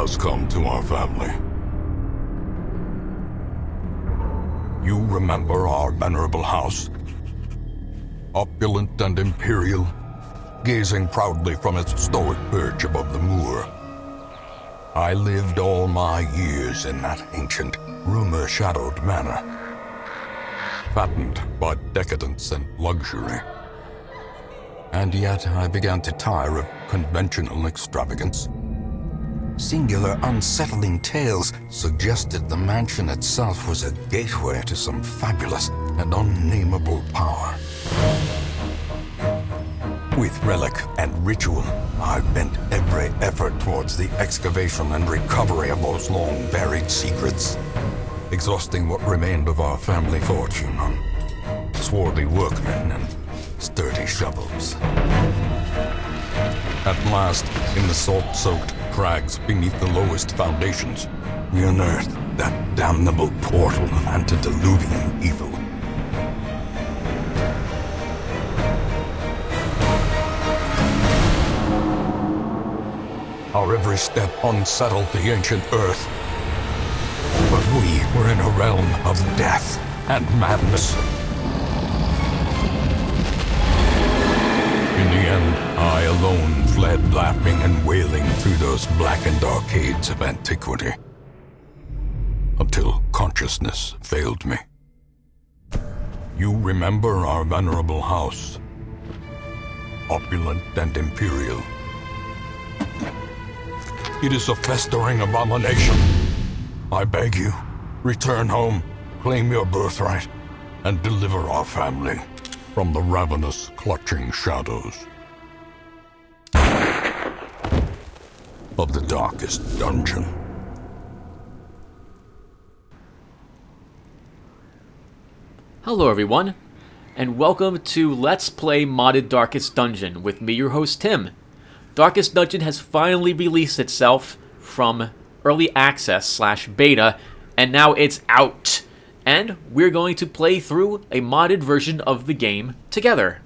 has come to our family. You remember our venerable house? Opulent and imperial, gazing proudly from its stoic perch above the moor. I lived all my years in that ancient, rumor-shadowed manor, fattened by decadence and luxury. And yet I began to tire of conventional extravagance. Singular, unsettling tales suggested the mansion itself was a gateway to some fabulous and unnameable power. With relic and ritual, I bent every effort towards the excavation and recovery of those long-buried secrets, exhausting what remained of our family fortune on swarthy workmen and sturdy shovels. At last, in the salt-soaked crags beneath the lowest foundations, we unearthed that damnable portal of antediluvian evil. Our every step unsettled the ancient earth. But we were in a realm of death and madness. In the end, I alone fled laughing and wailing through those blackened arcades of antiquity, until consciousness failed me. You remember our venerable house, opulent and imperial. It is a festering abomination. I beg you, return home, claim your birthright, and deliver our family from the ravenous, clutching shadows of the darkest dungeon. Hello everyone, and welcome to Let's Play Modded Darkest Dungeon with me, your host Tim. Darkest Dungeon has finally released itself from early access / beta, and now it's out. And we're going to play through a modded version of the game together.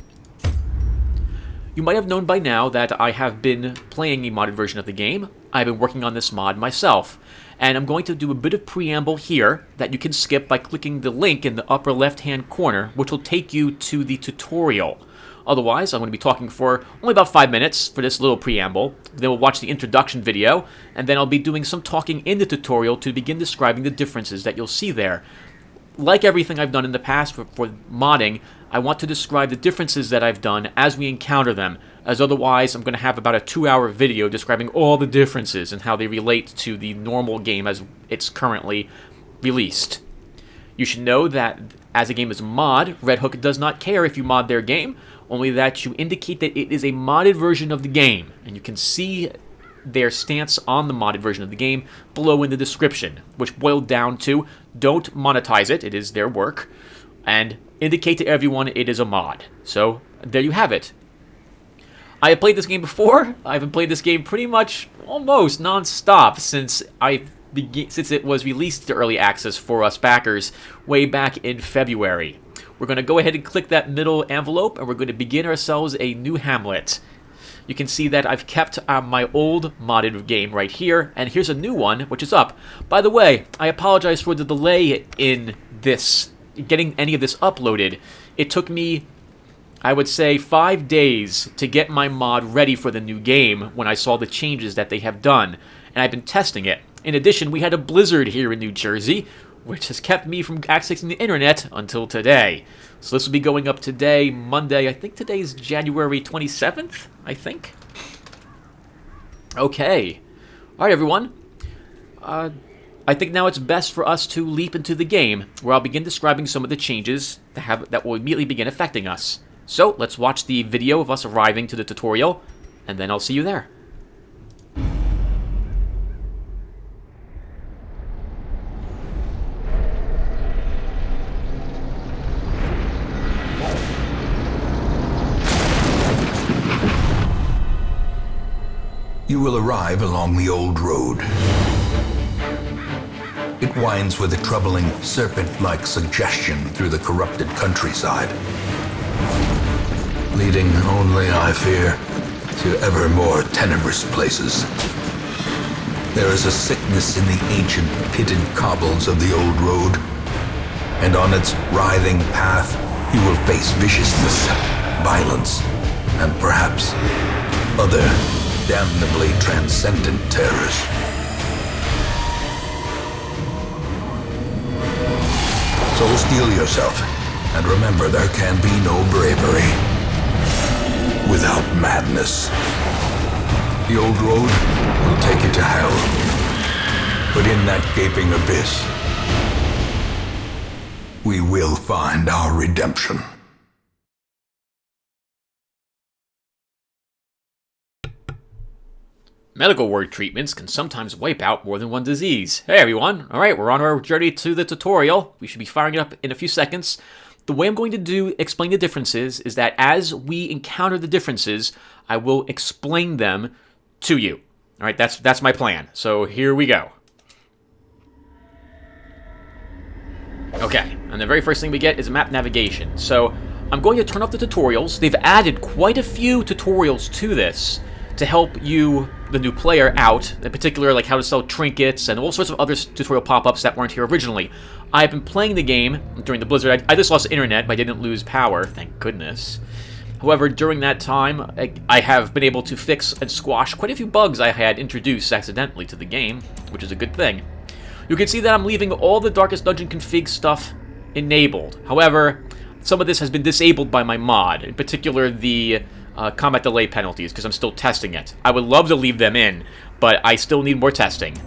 You might have known by now that I have been playing a modded version of the game. I've been working on this mod myself, and I'm going to do a bit of preamble here that you can skip by clicking the link in the upper left-hand corner, which will take you to the tutorial. Otherwise, I'm going to be talking for only about 5 minutes for this little preamble. Then we'll watch the introduction video, and then I'll be doing some talking in the tutorial to begin describing the differences that you'll see there. Like everything I've done in the past for modding, I want to describe the differences that I've done as we encounter them, as otherwise I'm going to have about a 2-hour video describing all the differences and how they relate to the normal game as it's currently released. You should know that as a game is a mod, Red Hook does not care if you mod their game, only that you indicate that it is a modded version of the game, and you can see their stance on the modded version of the game below in the description, which boiled down to don't monetize it, it is their work, and indicate to everyone it is a mod. So there you have it. I have played this game before. I've played this game pretty much almost non-stop since it was released to early access for us backers way back in February. We're going to go ahead and click that middle envelope, and we're going to begin ourselves a new hamlet. You can see that I've kept my old modded game right here, and here's a new one, which is up. By the way, I apologize for the delay in this, getting any of this uploaded. It took me, I would say, 5 days to get my mod ready for the new game when I saw the changes that they have done, and I've been testing it. In addition, we had a blizzard here in New Jersey, which has kept me from accessing the internet until today. So this will be going up today, Monday. I think today's January 27th, I think. Okay. All right, everyone. I think now it's best for us to leap into the game, where I'll begin describing some of the changes that will immediately begin affecting us. So let's watch the video of us arriving to the tutorial, and then I'll see you there. You will arrive along the old road. It winds with a troubling, serpent-like suggestion through the corrupted countryside, leading only, I fear, to ever more tenebrous places. There is a sickness in the ancient pitted cobbles of the old road, and on its writhing path you will face viciousness, violence, and perhaps other damnably transcendent terrors. So steel yourself, and remember there can be no bravery without madness. The old road will take you to hell, but in that gaping abyss, we will find our redemption. Medical word treatments can sometimes wipe out more than one disease. Hey everyone, alright, we're on our journey to the tutorial. We should be firing it up in a few seconds. The way I'm going to explain the differences is that as we encounter the differences, I will explain them to you. Alright, that's my plan. So here we go. Okay, and the very first thing we get is map navigation. So I'm going to turn off the tutorials. They've added quite a few tutorials to this to help you, the new player, out, in particular like how to sell trinkets and all sorts of other tutorial pop-ups that weren't here originally. I've been playing the game during the blizzard. I just lost internet, but I didn't lose power, thank goodness. However, during that time, I have been able to fix and squash quite a few bugs I had introduced accidentally to the game, which is a good thing. You can see that I'm leaving all the Darkest Dungeon config stuff enabled. However, some of this has been disabled by my mod, in particular the combat delay penalties, because I'm still testing it. I would love to leave them in, but I still need more testing.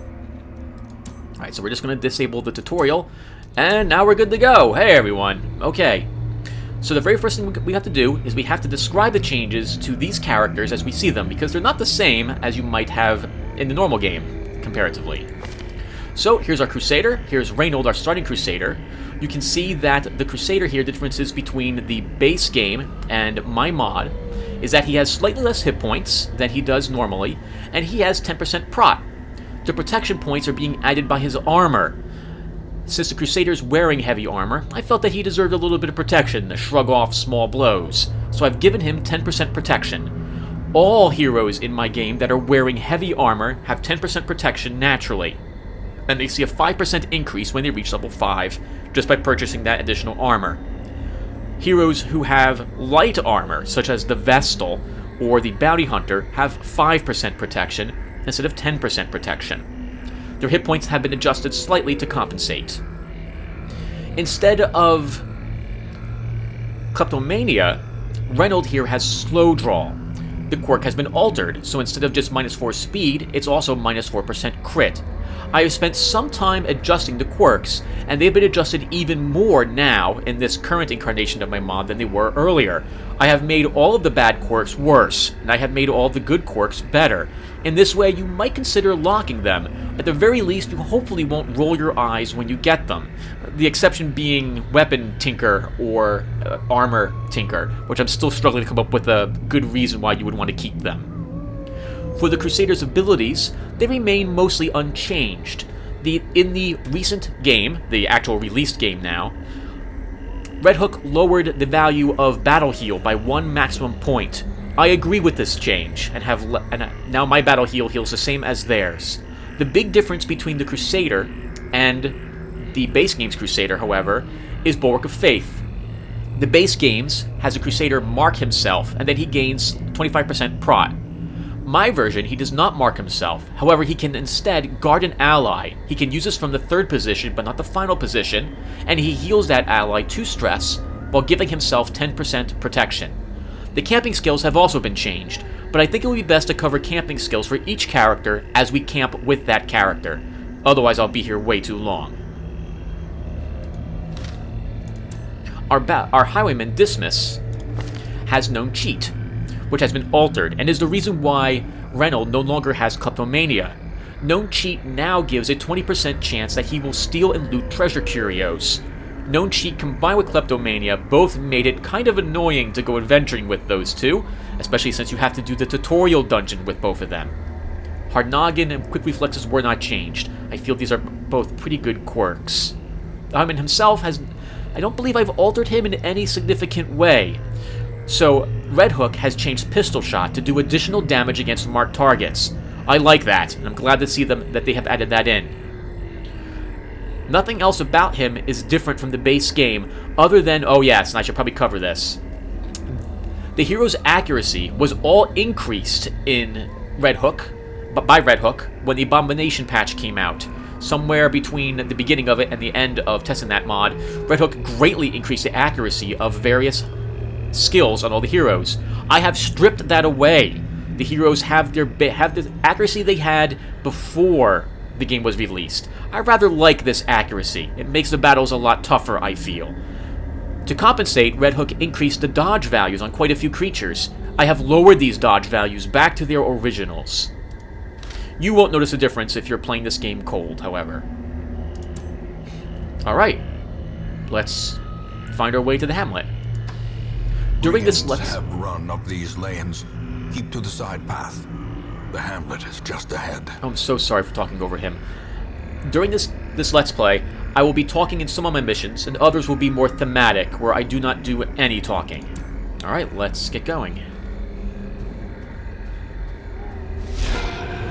Alright, so we're just going to disable the tutorial, and now we're good to go. Hey everyone. Okay. So the very first thing we have to do is we have to describe the changes to these characters as we see them, because they're not the same as you might have in the normal game, comparatively. So here's our Crusader, here's Reynold, our starting Crusader. You can see that the Crusader here, the differences between the base game and my mod, is that he has slightly less hit points than he does normally, and he has 10% prot. The protection points are being added by his armor. Since the Crusader's wearing heavy armor, I felt that he deserved a little bit of protection to shrug off small blows, so I've given him 10% protection. All heroes in my game that are wearing heavy armor have 10% protection naturally, and they see a 5% increase when they reach level 5, just by purchasing that additional armor. Heroes who have light armor, such as the Vestal or the Bounty Hunter, have 5% protection instead of 10% protection. Their hit points have been adjusted slightly to compensate. Instead of Kleptomania, Reynold here has Slow Draw. The quirk has been altered, so instead of just -4 speed, it's also -4% crit. I have spent some time adjusting the quirks, and they've been adjusted even more now in this current incarnation of my mod than they were earlier. I have made all of the bad quirks worse, and I have made all of the good quirks better. In this way, you might consider locking them. At the very least, you hopefully won't roll your eyes when you get them. The exception being Weapon Tinker or Armor Tinker, which I'm still struggling to come up with a good reason why you would want to keep them. For the Crusader's abilities, they remain mostly unchanged. In the recent game, the actual released game now, Red Hook lowered the value of Battle Heal by 1 maximum point. I agree with this change, and now my Battle Heal heals the same as theirs. The big difference between the Crusader and the base game's Crusader, however, is Bulwark of Faith. The base games has a Crusader mark himself, and then he gains 25% prot. My version, he does not mark himself. However, he can instead guard an ally. He can use this from the 3rd position, but not the final position, and he heals that ally 2 stress, while giving himself 10% protection. The camping skills have also been changed, but I think it would be best to cover camping skills for each character as we camp with that character. Otherwise, I'll be here way too long. Our Highwayman Dismas has known cheat, which has been altered, and is the reason why Reynold no longer has Kleptomania. Known Cheat now gives a 20% chance that he will steal and loot treasure curios. Known Cheat combined with Kleptomania both made it kind of annoying to go adventuring with those two, especially since you have to do the tutorial dungeon with both of them. Hard Noggin and Quick Reflexes were not changed. I feel these are both pretty good quirks. Diamond himself has... I don't believe I've altered him in any significant way. So, Red Hook has changed Pistol Shot to do additional damage against marked targets. I like that, and I'm glad to see that they have added that in. Nothing else about him is different from the base game, other than, oh yes, and I should probably cover this. The hero's accuracy was all increased in Red Hook, but by Red Hook, when the Abomination patch came out. Somewhere between the beginning of it and the end of testing that mod, Red Hook greatly increased the accuracy of various skills on all the heroes. I have stripped that away. The heroes have the accuracy they had before the game was released. I rather like this accuracy. It makes the battles a lot tougher, I feel. To compensate, Red Hook increased the dodge values on quite a few creatures. I have lowered these dodge values back to their originals. You won't notice a difference if you're playing this game cold, however. Alright, let's find our way to the hamlet. During this have run up these lanes. Keep to the side path. The hamlet is just ahead. I'm so sorry for talking over him. During this Let's Play, I will be talking in some of my missions, and others will be more thematic, where I do not do any talking. Alright, let's get going.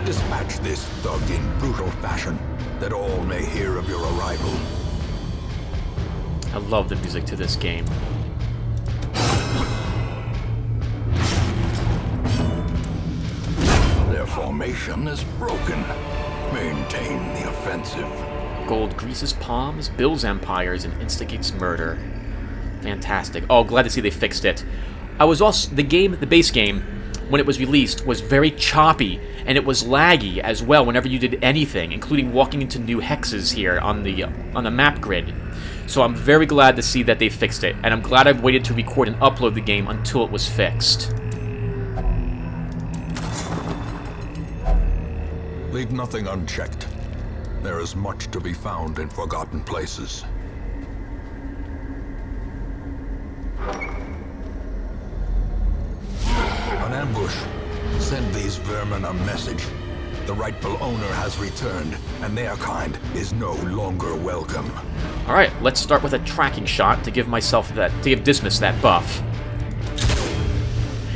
Dispatch this thug in brutal fashion, that all may hear of your arrival. I love the music to this game. Their formation is broken. Maintain the offensive. Gold greases palms, builds empires, and instigates murder. Fantastic. Oh, glad to see they fixed it. The base game, when it was released, was very choppy, and it was laggy as well whenever you did anything, including walking into new hexes here on the map grid. So I'm very glad to see that they fixed it, and I'm glad I've waited to record and upload the game until it was fixed. Leave nothing unchecked. There is much to be found in forgotten places. An ambush. Send these vermin a message. The rightful owner has returned, and their kind is no longer welcome. Alright, let's start with a tracking shot to give Dismas that buff.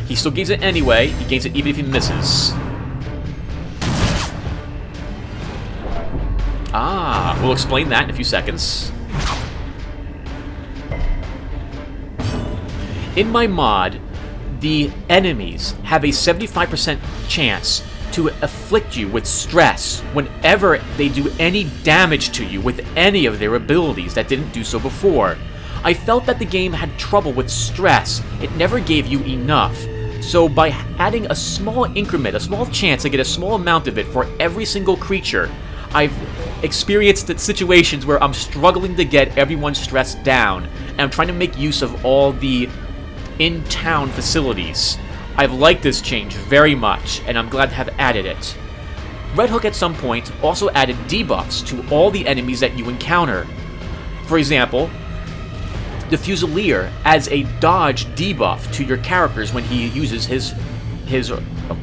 He still gains it anyway. He gains it even if he misses. Ah, we'll explain that in a few seconds. In my mod, the enemies have a 75% chance to afflict you with stress whenever they do any damage to you with any of their abilities that didn't do so before. I felt that the game had trouble with stress. It never gave you enough. So by adding a small increment, a small chance to get a small amount of it for every single creature, I've experienced situations where I'm struggling to get everyone's stress down, and I'm trying to make use of all the in-town facilities. I've liked this change very much, and I'm glad to have added it. Red Hook at some point also added debuffs to all the enemies that you encounter. For example, the Fusilier adds a dodge debuff to your characters when he uses his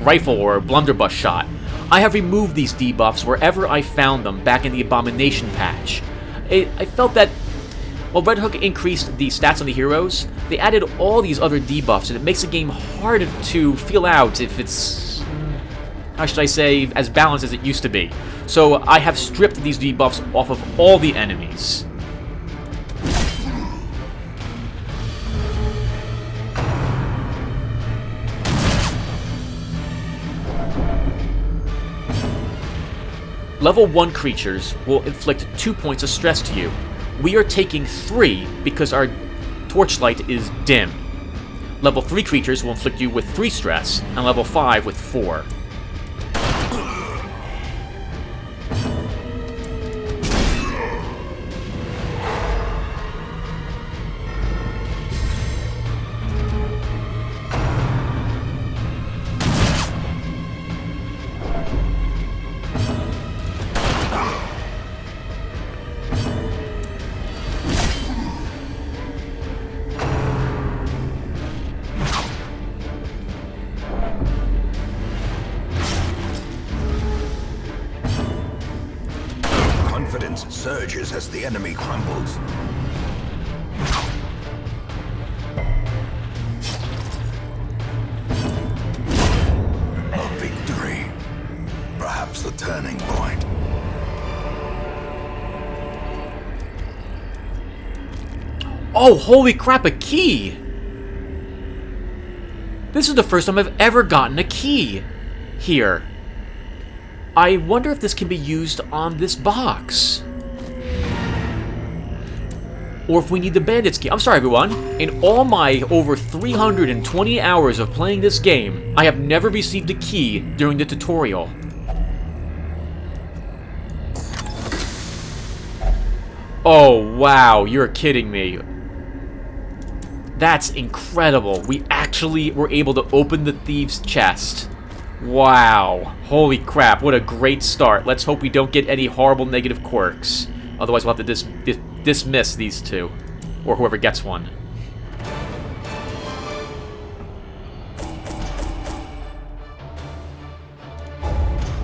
rifle or blunderbuss shot. I have removed these debuffs wherever I found them back in the Abomination patch. I felt that while Red Hook increased the stats on the heroes, they added all these other debuffs, and it makes the game hard to feel out if it's, how should I say, as balanced as it used to be. So I have stripped these debuffs off of all the enemies. Level 1 creatures will inflict 2 points of stress to you. We are taking 3 because our torchlight is dim. Level 3 creatures will inflict you with 3 stress, and level 5 with 4. Confidence surges as the enemy crumbles. A victory. turning point. Oh, holy crap, a key! This is the first time I've ever gotten a key here. I wonder if this can be used on this box. Or if we need the bandit's key. I'm sorry, everyone. In all my over 320 hours of playing this game, I have never received a key during the tutorial. Oh, wow. You're kidding me. That's incredible. We actually were able to open the thieves' chest. Wow. Holy crap. What a great start. Let's hope we don't get any horrible negative quirks. Otherwise, we'll have to dismiss these two. Or whoever gets one.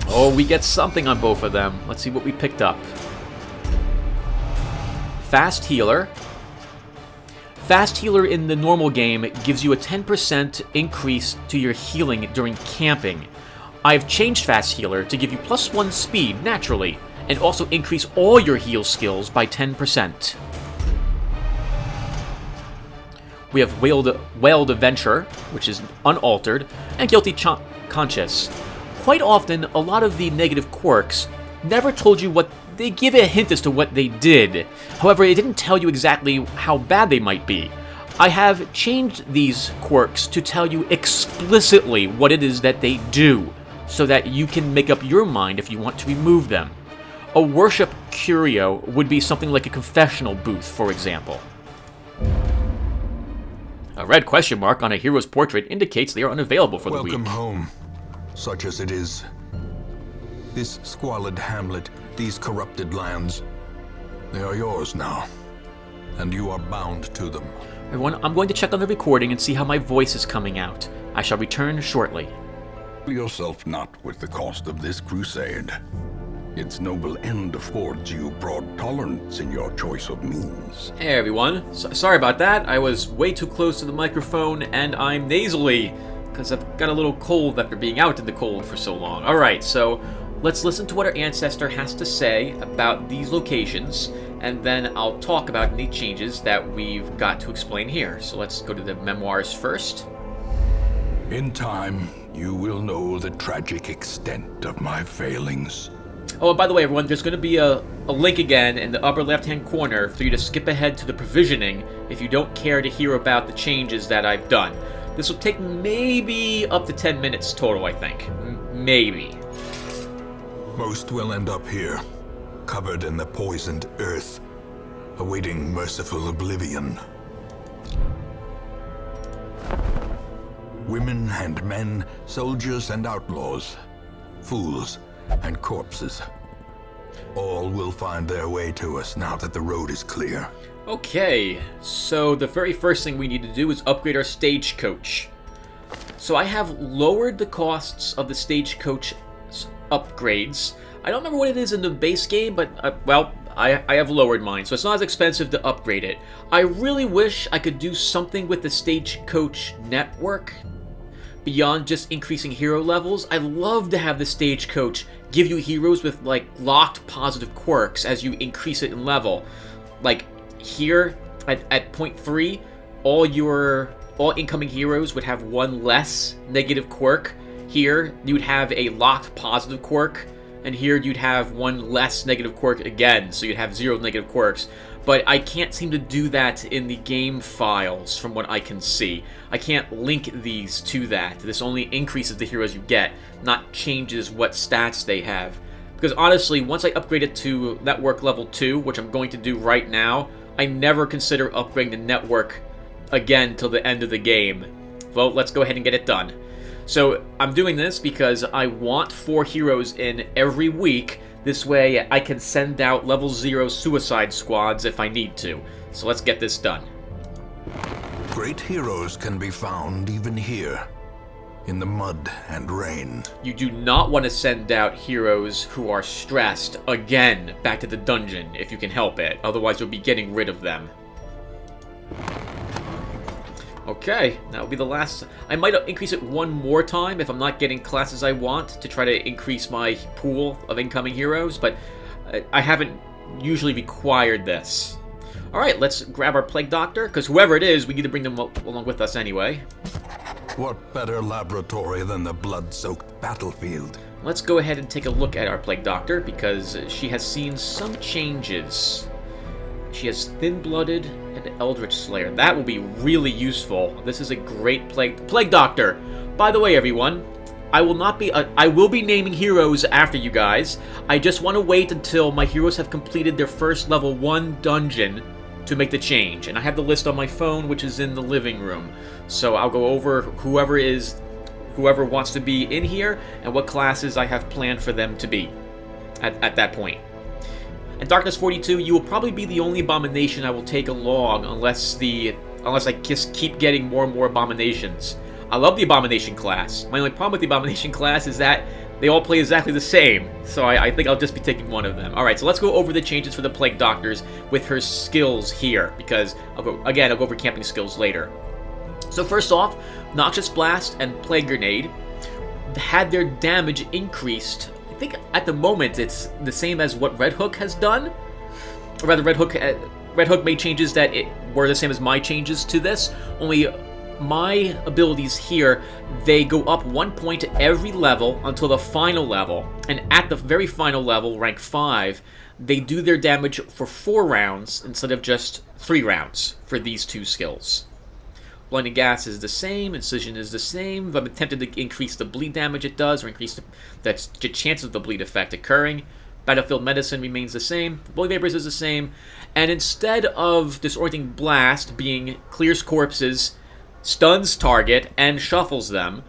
Oh, we get something on both of them. Let's see what we picked up. Fast Healer. Fast Healer in the normal game gives you a 10% increase to your healing during camping. I've changed Fast Healer to give you +1 speed naturally, and also increase all your heal skills by 10%. We have Wailed Adventure, which is unaltered, and Guilty Conscious. Quite often, a lot of the negative quirks never told you what they give a hint as to what they did. However, it didn't tell you exactly how bad they might be. I have changed these quirks to tell you explicitly what it is that they do, so that you can make up your mind if you want to remove them. A worship curio would be something like a confessional booth, for example. A red question mark on a hero's portrait indicates they are unavailable for the week. Welcome home, such as it is. This squalid hamlet, these corrupted lands, they are yours now, and you are bound to them. Everyone, I'm going to check on the recording and see how my voice is coming out. I shall return shortly. Yourself not with the cost of this crusade. Its noble end affords you broad tolerance in your choice of means. Hey everyone, sorry about that. I was way too close to the microphone and I'm nasally, because I've got a little cold after being out in the cold for so long. Alright, so let's listen to what our ancestor has to say about these locations, and then I'll talk about any changes that we've got to explain here. So let's go to the memoirs first. In time, you will know the tragic extent of my failings. Oh, and by the way, everyone, there's going to be a link again in the upper left-hand corner for you to skip ahead to the provisioning if you don't care to hear about the changes that I've done. This will take maybe up to 10 minutes total, I think. Maybe. Most will end up here, covered in the poisoned earth, awaiting merciful oblivion. Women and men, soldiers and outlaws, fools and corpses. All will find their way to us now that the road is clear. Okay, so the very first thing we need to do is upgrade our Stagecoach. So I have lowered the costs of the Stagecoach upgrades. I don't remember what it is in the base game, but, I have lowered mine, so it's not as expensive to upgrade it. I really wish I could do something with the Stagecoach network beyond just increasing hero levels. I'd love to have the Stagecoach give you heroes with, like, locked positive quirks as you increase it in level. Like, here, at point 3, all incoming heroes would have one less negative quirk. Here, you'd have a locked positive quirk, and here you'd have one less negative quirk again, so you'd have 0 negative quirks. But I can't seem to do that in the game files, from what I can see. I can't link these to that. This only increases the heroes you get, not changes what stats they have. Because honestly, once I upgrade it to network level 2, which I'm going to do right now, I never consider upgrading the network again till the end of the game. Well, let's go ahead and get it done. So I'm doing this because I want 4 heroes in every week. This way I can send out level 0 suicide squads if I need to. So let's get this done. Great heroes can be found even here, in the mud and rain. You do not want to send out heroes who are stressed again back to the dungeon if you can help it. Otherwise you'll be getting rid of them. Okay, that'll be the last. I might increase it one more time if I'm not getting classes I want to try to increase my pool of incoming heroes, but I haven't usually required this. Alright, let's grab our Plague Doctor, because whoever it is, we need to bring them along with us anyway. What better laboratory than the blood-soaked battlefield? Let's go ahead and take a look at our Plague Doctor, because she has seen some changes. She has Thin-Blooded and Eldritch Slayer. That will be really useful. This is a great Plague Doctor. By the way, everyone, I will be naming heroes after you guys. I just want to wait until my heroes have completed their first level 1 dungeon to make the change. And I have the list on my phone, which is in the living room. So I'll go over whoever wants to be in here and what classes I have planned for them to be at that point. At Darkness 42, you will probably be the only abomination I will take along unless I just keep getting more and more abominations. I love the abomination class. My only problem with the abomination class is that they all play exactly the same, so I think I'll just be taking one of them. Alright, so let's go over the changes for the Plague Doctors with her skills here, because I'll go over camping skills later. So first off, Noxious Blast and Plague Grenade had their damage increased. I think at the moment it's the same as what Red Hook has done. Or rather, Red Hook made changes that were the same as my changes to this, only my abilities here, they go up 1 point every level until the final level. And at the very final level, rank 5, they do their damage for 4 rounds instead of just 3 rounds for these two skills. Blinding Gas is the same, Incision is the same. I'm tempted to increase the bleed damage it does, or increase the chance of the bleed effect occurring. Battlefield Medicine remains the same. Bully Vapors is the same. And instead of Disorienting Blast being clears corpses, stuns target, and shuffles them,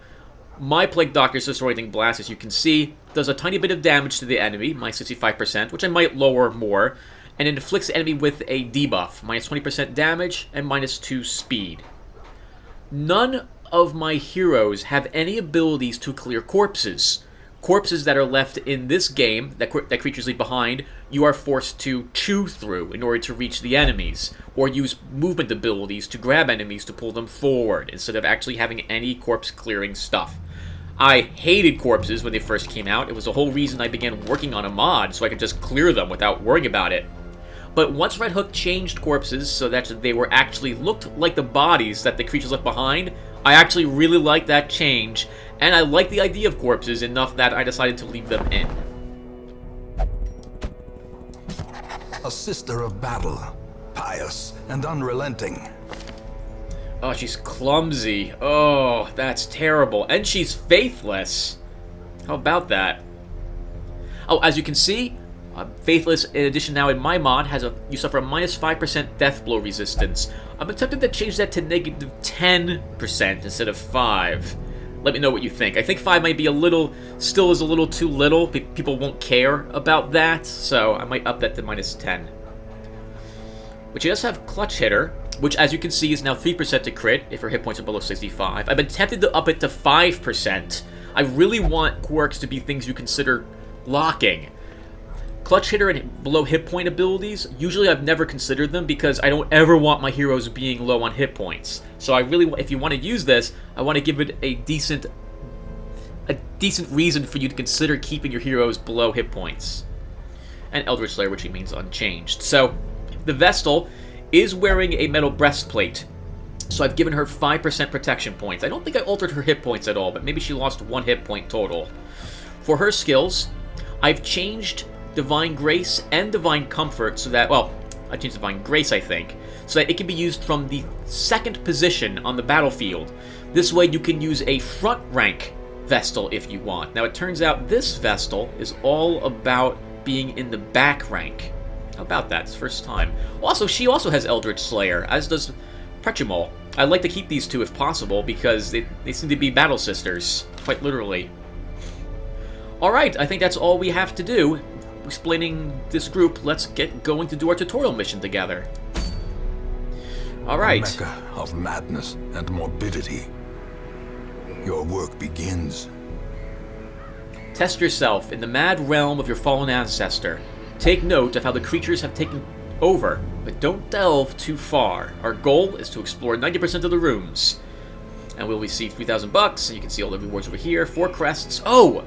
my Plague Doctor's Disorienting Blast, as you can see, does a tiny bit of damage to the enemy, minus 65%, which I might lower more, and it inflicts the enemy with a debuff, minus 20% damage and minus 2 speed. None of my heroes have any abilities to clear corpses. Corpses that are left in this game, that creatures leave behind, you are forced to chew through in order to reach the enemies, or use movement abilities to grab enemies to pull them forward, instead of actually having any corpse-clearing stuff. I hated corpses when they first came out. It was the whole reason I began working on a mod, so I could just clear them without worrying about it. But once Red Hook changed corpses so that they were actually looked like the bodies that the creatures left behind, I actually really liked that change, and I liked the idea of corpses enough that I decided to leave them in. A sister of battle, pious and unrelenting. Oh, she's clumsy. Oh, that's terrible. And she's faithless. How about that? Oh, as you can see, Faithless, in addition now in my mod, you suffer a minus 5% death blow resistance. I'm tempted to change that to negative 10% instead of 5. Let me know what you think. I think 5 might be still is a little too little. People won't care about that, so I might up that to minus 10. But she does have Clutch Hitter, which as you can see is now 3% to crit if her hit points are below 65. I've been tempted to up it to 5%. I really want quirks to be things you consider locking. Clutch Hitter and below hit point abilities, usually I've never considered them because I don't ever want my heroes being low on hit points. So I really, if you want to use this, I want to give it a decent reason for you to consider keeping your heroes below hit points. And Eldritch Slayer, which means unchanged. So the Vestal is wearing a metal breastplate, so I've given her 5% protection points. I don't think I altered her hit points at all, but maybe she lost 1 hit point total. For her skills, I've changed Divine Grace and Divine Comfort so that, well, I changed Divine Grace, I think, so that it can be used from the 2nd position on the battlefield. This way you can use a front rank Vestal if you want. Now it turns out this Vestal is all about being in the back rank. How about that? It's the first time. Also, she also has Eldritch Slayer, as does Prechimol. I'd like to keep these two if possible because they seem to be battle sisters, quite literally. Alright, I think that's all we have to do. Explaining this group, let's get going to do our tutorial mission together. Alright. Mecca of madness and morbidity. Your work begins. Test yourself in the mad realm of your fallen ancestor. Take note of how the creatures have taken over but don't delve too far. Our goal is to explore 90% of the rooms. And we'll receive 3,000 bucks, and you can see all the rewards over here. 4 crests. Oh!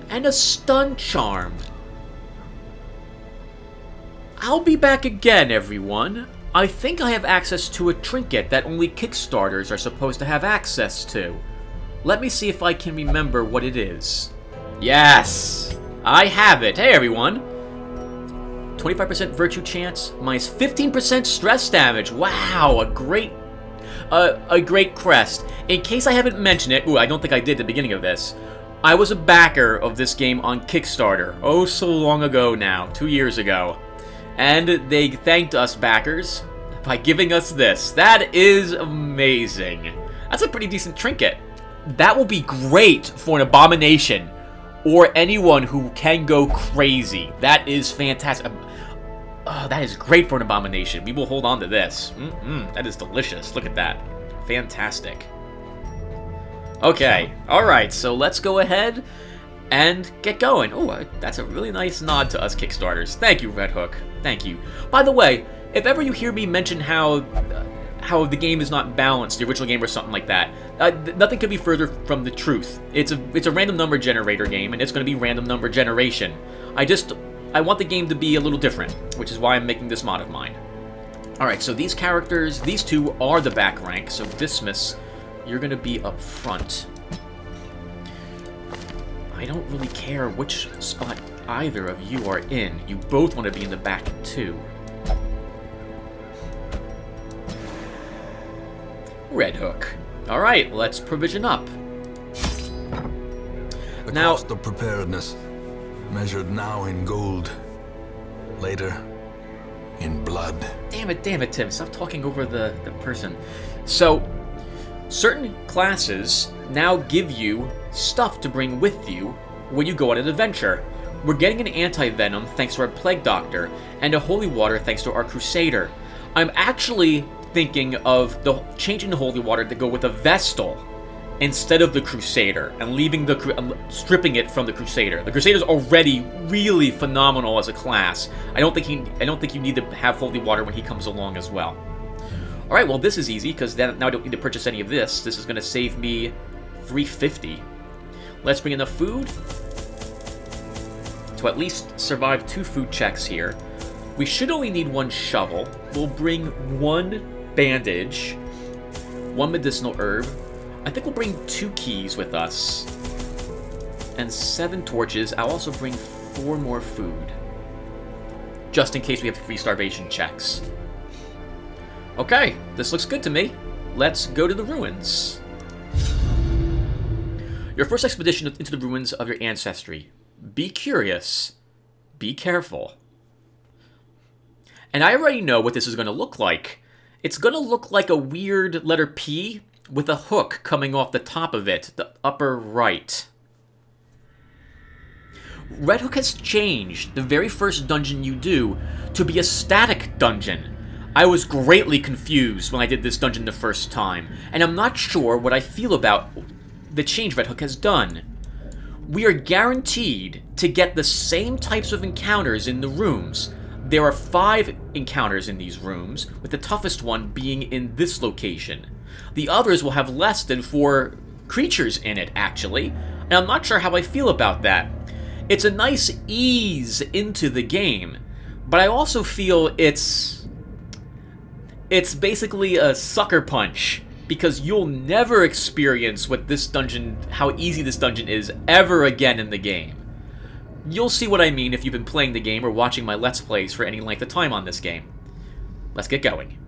And a stun charm. I'll be back again, everyone. I think I have access to a trinket that only Kickstarters are supposed to have access to. Let me see if I can remember what it is. Yes! I have it. Hey, everyone. 25% virtue chance, minus 15% stress damage. Wow, a great crest. In case I haven't mentioned it, ooh, I don't think I did at the beginning of this, I was a backer of this game on Kickstarter. Oh, so long ago now, 2 years ago. And they thanked us backers by giving us this. That is amazing. That's a pretty decent trinket. That will be great for an abomination or anyone who can go crazy. That is fantastic. Oh, that is great for an abomination. We will hold on to this. That is delicious. Look at that. Fantastic. Okay. Alright, so let's go ahead and get going. Oh, that's a really nice nod to us Kickstarters. Thank you, Red Hook. Thank you. By the way, if ever you hear me mention how the game is not balanced, the original game or something like that, nothing could be further from the truth. It's a random number generator game, and it's going to be random number generation. I want the game to be a little different, which is why I'm making this mod of mine. Alright, so these characters, these two are the back rank, so Dismas, you're going to be up front. I don't really care which spot either of you are in. You both want to be in the back too. Red Hook. Alright, let's provision up. The cost of preparedness, measured now in gold, later in blood. Damn it, Tim. Stop talking over the person. So, certain classes now give you stuff to bring with you when you go on an adventure. We're getting an anti-venom thanks to our Plague Doctor, and a holy water thanks to our Crusader. I'm actually thinking of changing the holy water to go with a Vestal instead of the Crusader, and leaving stripping it from the Crusader. The Crusader's already really phenomenal as a class. I don't think you need to have holy water when he comes along as well. All right, well this is easy because now I don't need to purchase any of this. This is going to save me $350. Let's bring in the food to at least survive 2 food checks here. We should only need 1 shovel. We'll bring 1 bandage, 1 medicinal herb. I think we'll bring 2 keys with us, and 7 torches. I'll also bring 4 more food, just in case we have 3 starvation checks. Okay, this looks good to me. Let's go to the ruins. Your first expedition into the ruins of your ancestry. Be curious. Be careful. And I already know what this is going to look like. It's going to look like a weird letter P with a hook coming off the top of it, the upper right. Red Hook has changed the very first dungeon you do to be a static dungeon. I was greatly confused when I did this dungeon the first time, and I'm not sure what I feel about the change Red Hook has done. We are guaranteed to get the same types of encounters in the rooms. There are 5 encounters in these rooms, with the toughest one being in this location. The others will have less than 4 creatures in it, actually, and I'm not sure how I feel about that. It's a nice ease into the game, but I also feel it's basically a sucker punch, because you'll never experience what this dungeon, how easy this dungeon is ever again in the game. You'll see what I mean if you've been playing the game or watching my Let's Plays for any length of time on this game. Let's get going.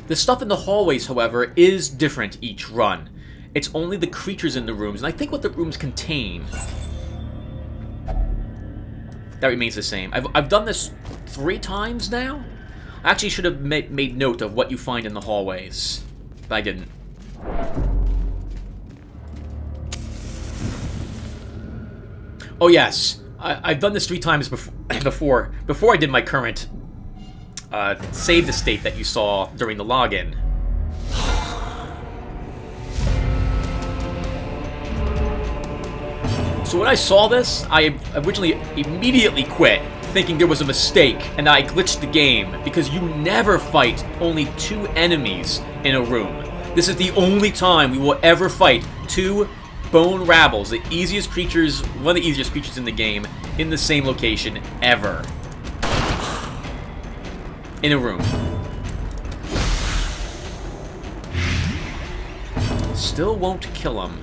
The stuff in the hallways, however, is different each run. It's only the creatures in the rooms, and I think what the rooms contain, that remains the same. I've done this 3 times now. I actually should have made note of what you find in the hallways, but I didn't. Oh yes, I've done this 3 times before I did my current saved state that you saw during the login. So when I saw this, I originally immediately quit, thinking there was a mistake, and I glitched the game, because you never fight only 2 enemies in a room. This is the only time we will ever fight 2 bone rabbles, the easiest creatures, one of the easiest creatures in the game, in the same location ever. In a room. Still won't kill him.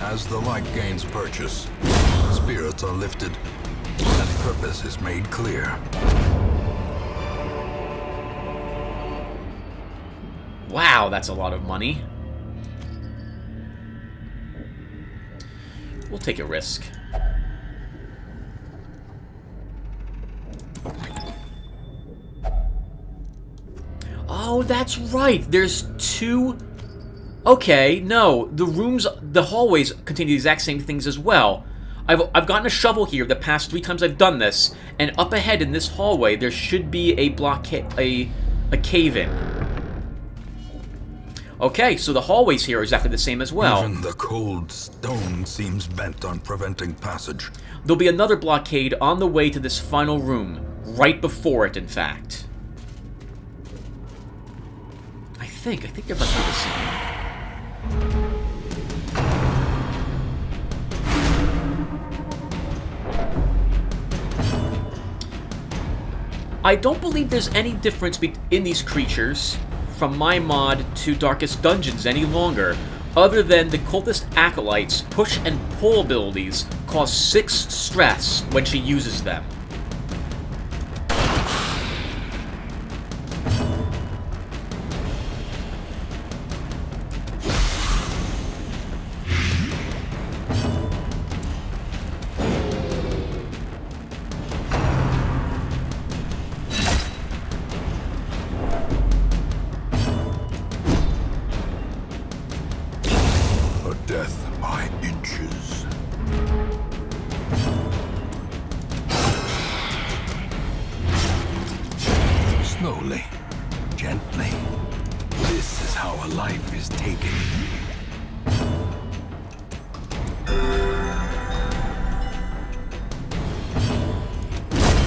As the light gains purchase, spirits are lifted, and purpose is made clear. Wow, that's a lot of money. We'll take a risk. Oh, that's right. There's 2... Okay, no. The rooms, the hallways contain the exact same things as well. I've gotten a shovel here the past 3 times I've done this, and up ahead in this hallway there should be a cave-in. Okay, so the hallways here are exactly the same as well. Even the cold stone seems bent on preventing passage. There'll be another blockade on the way to this final room, right before it, in fact. I think they're about to be the same. I don't believe there's any difference in these creatures from my mod to Darkest Dungeons any longer, other than the Cultist Acolyte's push and pull abilities cause 6 stress when she uses them. Slowly, gently. This is how a life is taken.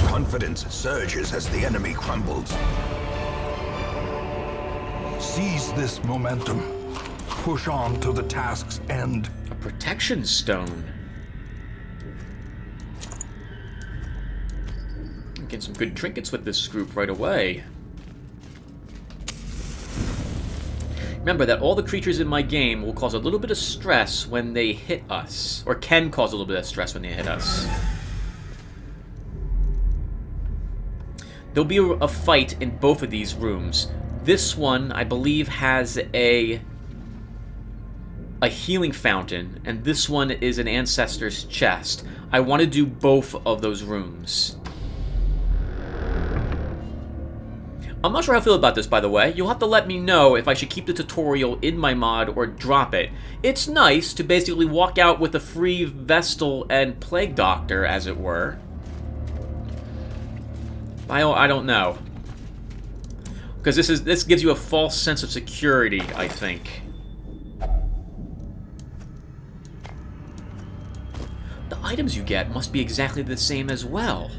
Confidence surges as the enemy crumbles. Seize this momentum. Push on to the task's end. A protection stone. Get some good trinkets with this group right away. Remember that all the creatures in my game will cause a little bit of stress when they hit us. Or can cause a little bit of stress when they hit us. There'll be a fight in both of these rooms. This one, I believe, has a healing fountain, and this one is an ancestor's chest. I want to do both of those rooms. I'm not sure how I feel about this, by the way. You'll have to let me know if I should keep the tutorial in my mod or drop it. It's nice to basically walk out with a free Vestal and Plague Doctor, as it were. I don't know. Because this gives you a false sense of security, I think. The items you get must be exactly the same as well.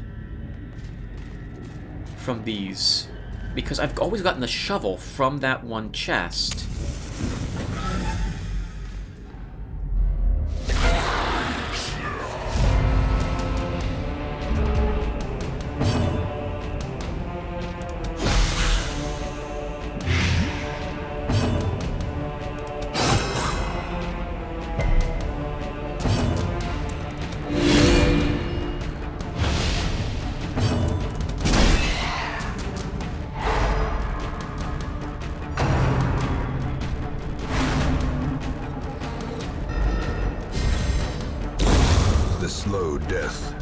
From these. Because I've always gotten the shovel from that one chest. Slow death,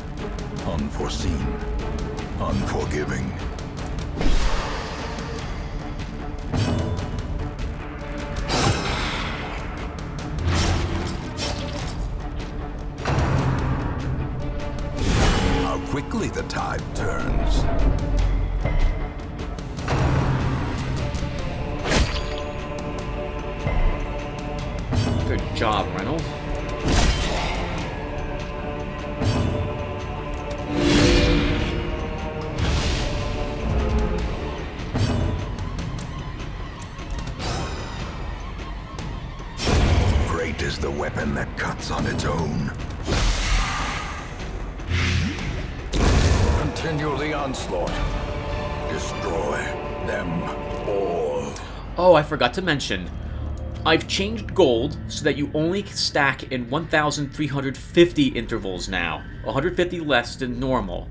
unforeseen, unforgiving. How quickly the tide turns. Good job, Reynolds. Great is the weapon that cuts on its own. Continue the onslaught. Destroy them all. Oh, I forgot to mention. I've changed gold so that you only stack in 1,350 intervals now. 150 less than normal.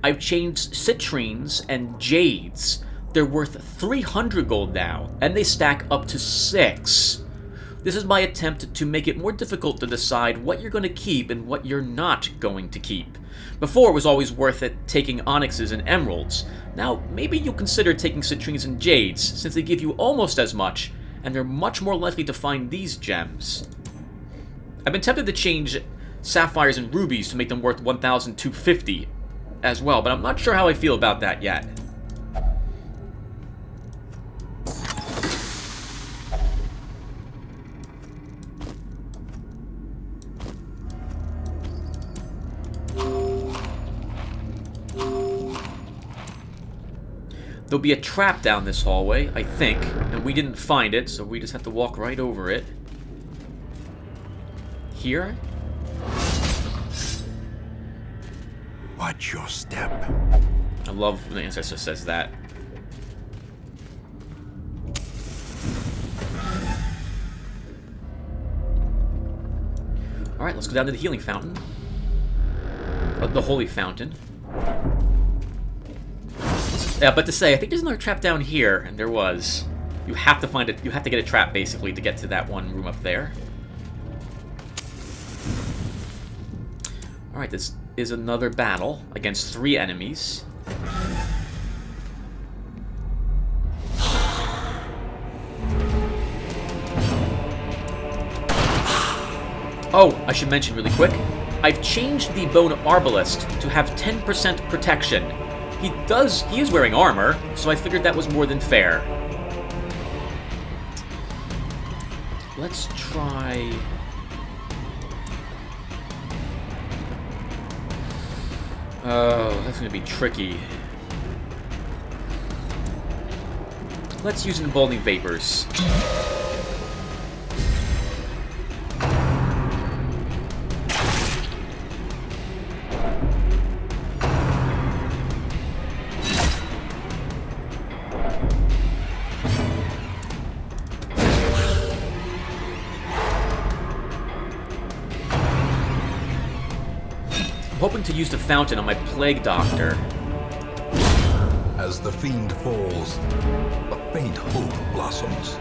I've changed citrines and jades. They're worth 300 gold now, and they stack up to 6. This is my attempt to make it more difficult to decide what you're going to keep and what you're not going to keep. Before, it was always worth it taking onyxes and emeralds. Now, maybe you'll consider taking citrines and jades, since they give you almost as much, and they're much more likely to find these gems. I've been tempted to change sapphires and rubies to make them worth 1,250 as well, but I'm not sure how I feel about that yet. There'll be a trap down this hallway, I think, and we didn't find it, so we just have to walk right over it. Here? Watch your step. I love when the ancestor says that. Alright, let's go down to the healing fountain. The holy fountain. Yeah, but to say, I think there's another trap down here, and there was. You have to find it. You have to get a trap, basically, to get to that one room up there. Alright, this is another battle against 3 enemies. Oh, I should mention really quick. I've changed the bone arbalist to have 10% protection. He is wearing armor, so I figured that was more than fair. Let's try... Oh, that's gonna be tricky. Let's use emboldening vapors. Hoping to use the fountain on my plague doctor. As the fiend falls, a faint hope blossoms.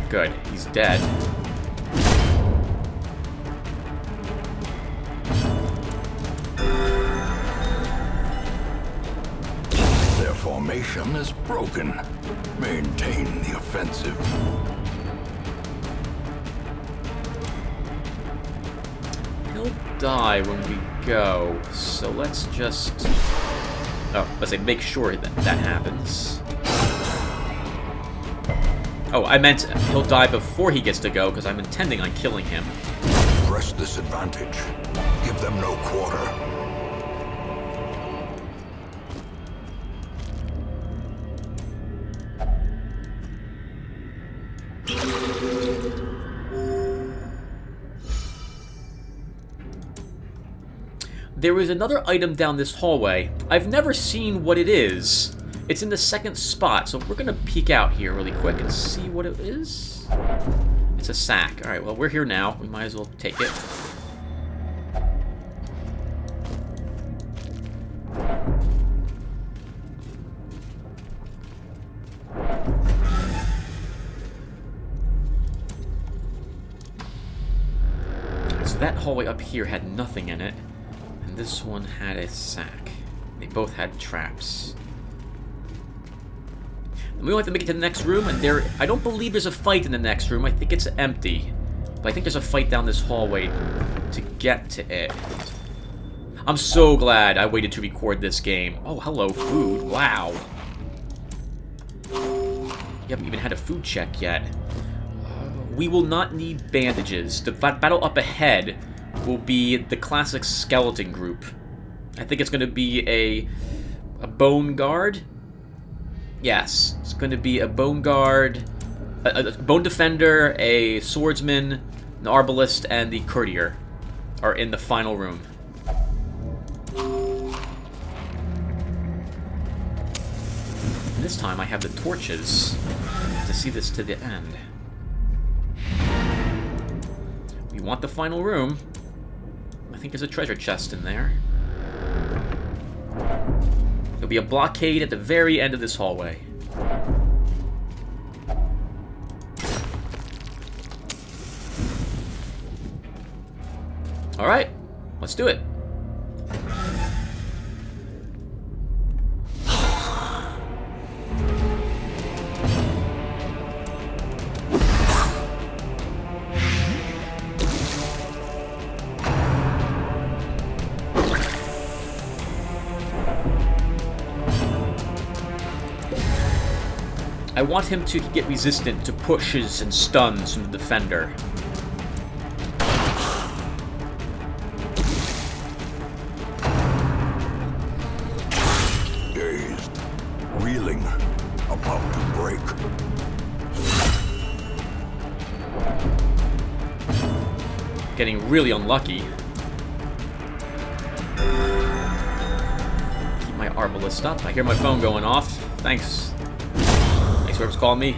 Good, he's dead. Formation is broken. Maintain the offensive. He'll die when we go, so let's just... Oh, let's say make sure that that happens. Oh, I meant he'll die before he gets to go, because I'm intending on killing him. Press this advantage. Give them no quarter. There is another item down this hallway. I've never seen what it is. It's in the second spot, so we're gonna peek out here really quick and see what it is. It's a sack. Alright, well, we're here now. We might as well take it. So that hallway up here had nothing in it. This one had a sack. They both had traps. And we only have to make it to the next room, and I don't believe there's a fight in the next room. I think it's empty. But I think there's a fight down this hallway to get to it. I'm so glad I waited to record this game. Oh, hello, food. Wow. You haven't even had a food check yet. We will not need bandages. The battle up ahead will be the classic skeleton group. I think it's going to be a bone guard. Yes, it's going to be a bone guard, a bone defender, a swordsman, an arbalist, and the courtier are in the final room. And this time I have the torches to see this to the end. We want the final room. I think there's a treasure chest in there. There'll be a blockade at the very end of this hallway. Alright, let's do it. I want him to get resistant to pushes and stuns from the defender. Dazed, reeling, about to break. Getting really unlucky. Keep my arbalist up. I hear my phone going off. Thanks. Whoever's calling me.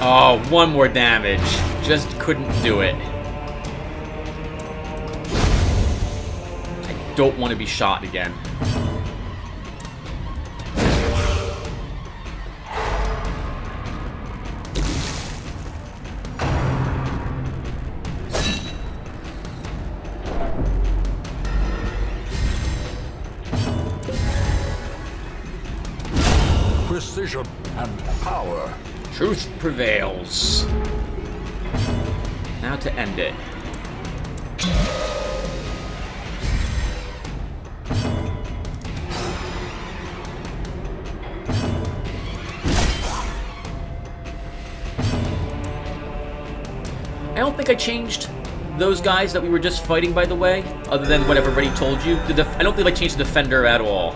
Oh, one more damage. Just couldn't do it. I don't want to be shot again. Precision and power. Truth prevails. Now to end it. I don't think I changed those guys that we were just fighting, by the way, other than what I've already told you. I don't think I changed the defender at all.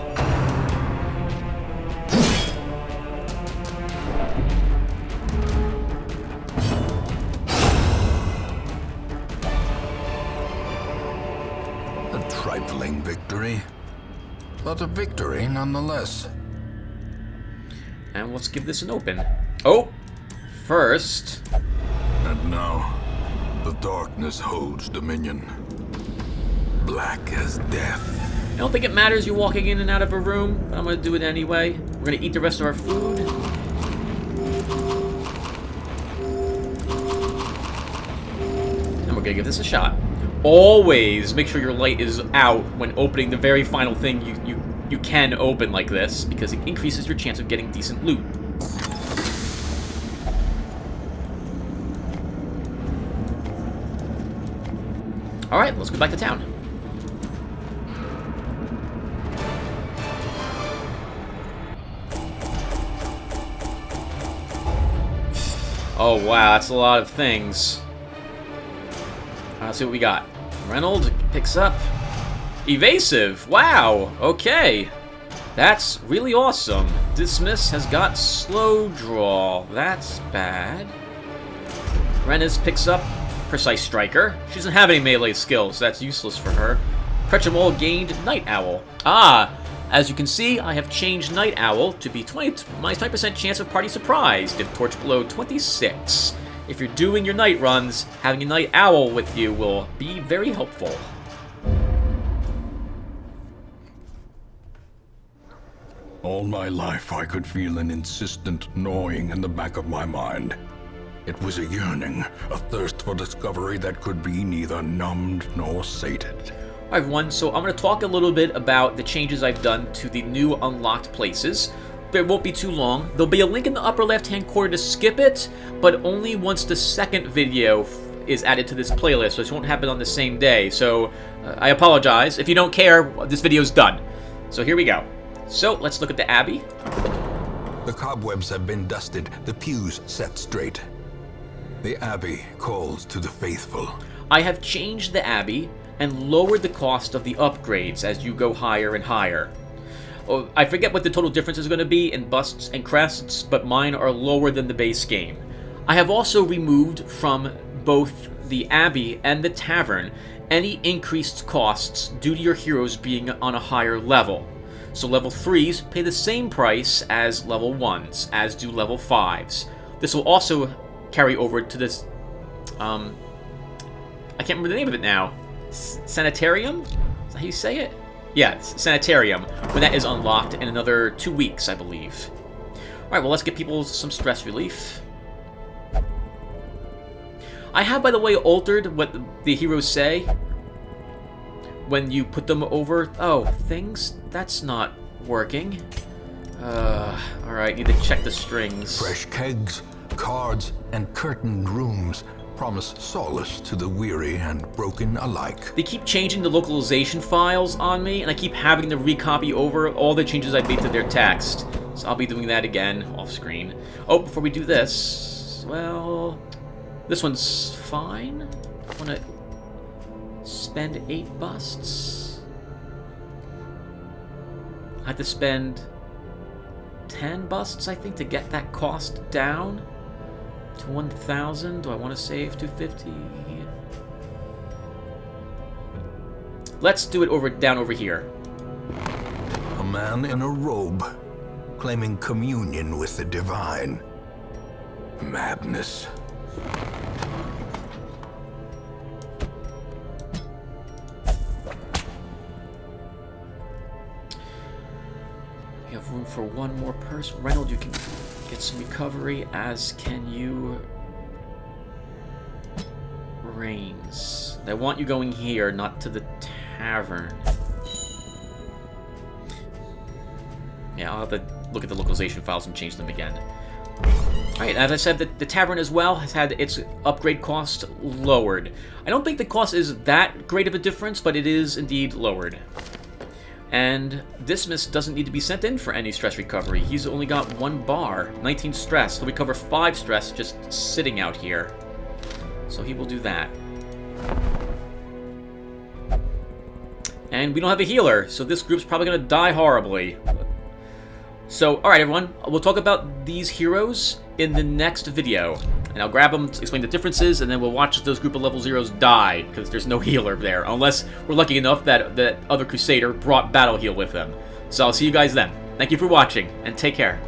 Trifling victory, but a victory nonetheless. And let's give this an open. Oh! First... And now, the darkness holds dominion. Black as death. I don't think it matters you walking in and out of a room, but I'm gonna do it anyway. We're gonna eat the rest of our food. And we're gonna give this a shot. Always make sure your light is out when opening the very final thing you can open like this, because it increases your chance of getting decent loot. Alright, let's go back to town. Oh wow, that's a lot of things. Let's see what we got. Reynolds picks up. Evasive! Wow! Okay. That's really awesome. Dismiss has got slow draw. That's bad. Rennes picks up Precise Striker. She doesn't have any melee skills, so that's useless for her. Prechamol gained Night Owl. Ah! As you can see, I have changed Night Owl to be minus 20% chance of party surprised if torch below 26. If you're doing your night runs, having a Night Owl with you will be very helpful. All my life I could feel an insistent gnawing in the back of my mind. It was a yearning, a thirst for discovery that could be neither numbed nor sated. Alright everyone, so I'm going to talk a little bit about the changes I've done to the new unlocked places. it won't be too long. There'll be a link in the upper left-hand corner to skip it, but only once the second video is added to this playlist, so it won't happen on the same day. So I apologize. If you don't care, this video's done. So here we go. So let's look at the Abbey. The cobwebs have been dusted, the pews set straight. The Abbey calls to the faithful. I have changed the Abbey and lowered the cost of the upgrades as you go higher and higher. Oh, I forget what the total difference is going to be in busts and crests, but mine are lower than the base game. I have also removed from both the Abbey and the Tavern any increased costs due to your heroes being on a higher level. So level 3s pay the same price as level 1s, as do level 5s. This will also carry over to this, I can't remember the name of it now. Sanitarium? Is that how you say it? Yeah, Sanitarium, when that is unlocked in another 2 weeks, I believe. Alright, well, let's get people some stress relief. I have, by the way, altered what the heroes say when you put them over. Oh, things? That's not working. Alright, need to check the strings. Fresh kegs, cards, and curtained rooms promise solace to the weary and broken alike. They keep changing the localization files on me, and I keep having to recopy over all the changes I made to their text. So I'll be doing that again, off screen. Oh, before we do this, well, this one's fine. I want to spend 8 busts. I have to spend 10 busts, I think, to get that cost down to 1,000. Do I want to save 250? Let's do it down over here. A man in a robe, claiming communion with the divine. Madness. We have room for one more person. Reynolds, you can get some recovery, as can you, Reigns. I want you going here, not to the tavern. Yeah, I'll have to look at the localization files and change them again. Alright, as I said, the tavern as well has had its upgrade cost lowered. I don't think the cost is that great of a difference, but it is indeed lowered. And Dismas doesn't need to be sent in for any stress recovery. He's only got 1 bar, 19 stress. He'll recover 5 stress just sitting out here. So he will do that. And we don't have a healer, so this group's probably going to die horribly. So, alright everyone, we'll talk about these heroes in the next video. And I'll grab them, explain the differences, and then we'll watch those group of level 0s die, because there's no healer there, unless we're lucky enough that the other Crusader brought Battle Heal with him. So I'll see you guys then. Thank you for watching, and take care.